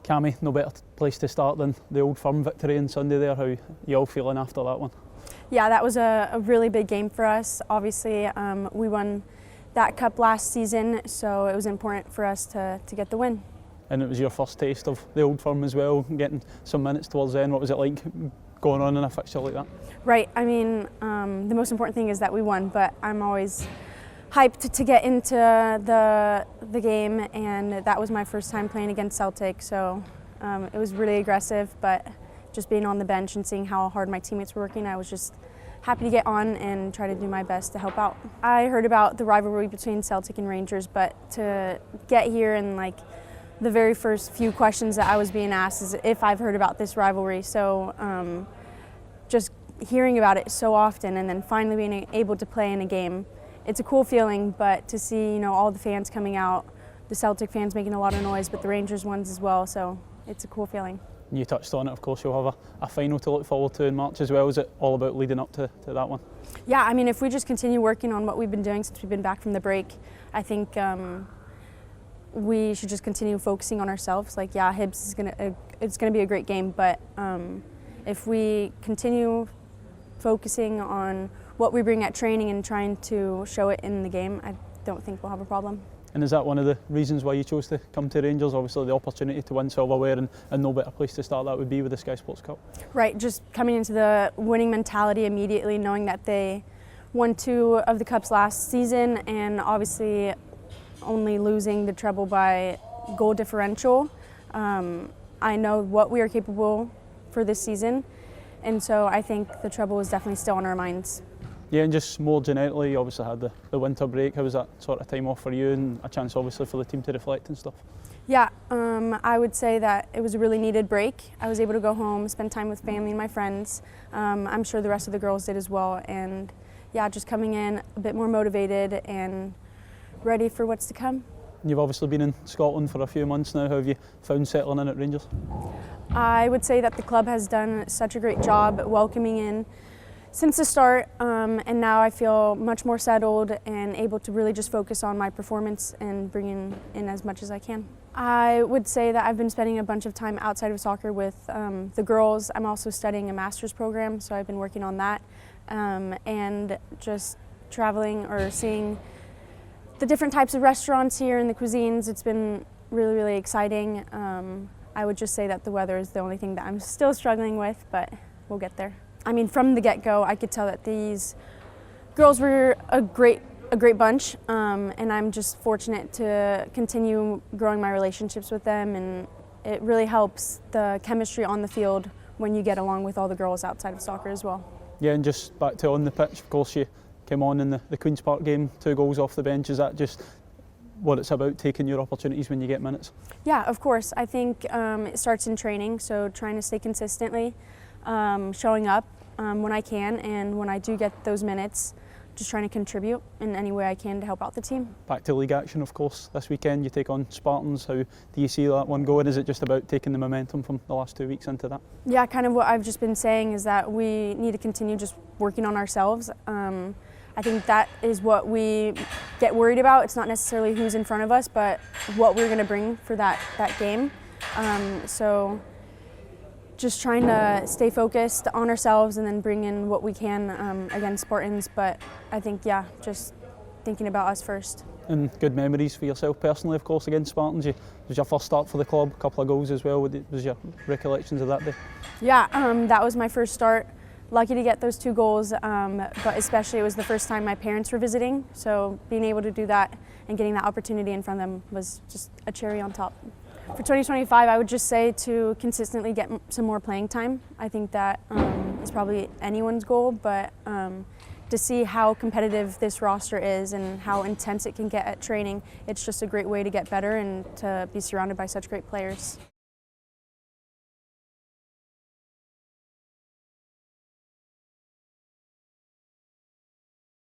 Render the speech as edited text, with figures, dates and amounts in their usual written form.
Camille, no better place to start than the Old Firm victory on Sunday there. How you all feeling after that one? Yeah, that was a really big game for us. Obviously, we won that cup last season, so it was important for us to get the win. And it was your first taste of the Old Firm as well, getting some minutes towards the end. What was it like going on in a fixture like that? Right, I mean, the most important thing is that we won, but I'm always hyped to get into the game, and that was my first time playing against Celtic, so it was really aggressive, but just being on the bench and seeing how hard my teammates were working, I was just happy to get on and try to do my best to help out. I heard about the rivalry between Celtic and Rangers, but to get here and like the very first few questions that I was being asked is if I've heard about this rivalry, so just hearing about it so often and then finally being able to play in a game, it's a cool feeling, but to see, all the fans coming out, the Celtic fans making a lot of noise, but the Rangers ones as well, so it's a cool feeling. You touched on it, of course, you'll have a final to look forward to in March as well. Is it all about leading up to that one? Yeah, I mean, if we just continue working on what we've been doing since we've been back from the break, I think we should just continue focusing on ourselves. Like, yeah, Hibs is it's gonna be a great game, but if we continue focusing on what we bring at training and trying to show it in the game, I don't think we'll have a problem. And is that one of the reasons why you chose to come to Rangers? Obviously the opportunity to win silverware, and no better place to start that would be with the Sky Sports Cup. Right, just coming into the winning mentality immediately, knowing that they won 2 of the Cups last season and obviously only losing the treble by goal differential. I know what we are capable for this season, and so I think the treble is definitely still on our minds. Yeah, and just more generically, you obviously had the winter break. How was that sort of time off for you, and a chance obviously for the team to reflect and stuff? Yeah, I would say that it was a really needed break. I was able to go home, spend time with family and my friends. I'm sure the rest of the girls did as well, and yeah, just coming in a bit more motivated and ready for what's to come. You've obviously been in Scotland for a few months now. How have you found settling in at Rangers? I would say that the club has done such a great job welcoming in since the start, and now I feel much more settled and able to really just focus on my performance and bring in as much as I can. I would say that I've been spending a bunch of time outside of soccer with the girls. I'm also studying a master's program, so I've been working on that, and just traveling or seeing the different types of restaurants here and the cuisines. It's been really, really exciting. I would just say that the weather is the only thing that I'm still struggling with, but we'll get there. I mean, from the get-go, I could tell that these girls were a great bunch, and I'm just fortunate to continue growing my relationships with them, and it really helps the chemistry on the field when you get along with all the girls outside of soccer as well. Yeah, and just back to on the pitch, of course you came on in the Queen's Park game, 2 goals off the bench. Is that just what it's about, taking your opportunities when you get minutes? Yeah, of course. I think it starts in training, so trying to stay consistently, showing up when I can, and when I do get those minutes, just trying to contribute in any way I can to help out the team. Back to league action, of course, this weekend you take on Spartans. How do you see that one going? Is it just about taking the momentum from the last 2 weeks into that? Yeah, kind of what I've just been saying is that we need to continue just working on ourselves. I think that is what we get worried about. It's not necessarily who's in front of us, but what we're going to bring for that game. So just trying to stay focused on ourselves and then bring in what we can against Spartans. But I think, yeah, just thinking about us first. And good memories for yourself personally, of course, against Spartans. It was your first start for the club, a couple of goals as well. What was your recollections of that day? Yeah, that was my first start. Lucky to get those 2 goals, but especially it was the first time my parents were visiting, so being able to do that and getting that opportunity in front of them was just a cherry on top. For 2025, I would just say to consistently get some more playing time. I think that is probably anyone's goal, but to see how competitive this roster is and how intense it can get at training, it's just a great way to get better and to be surrounded by such great players.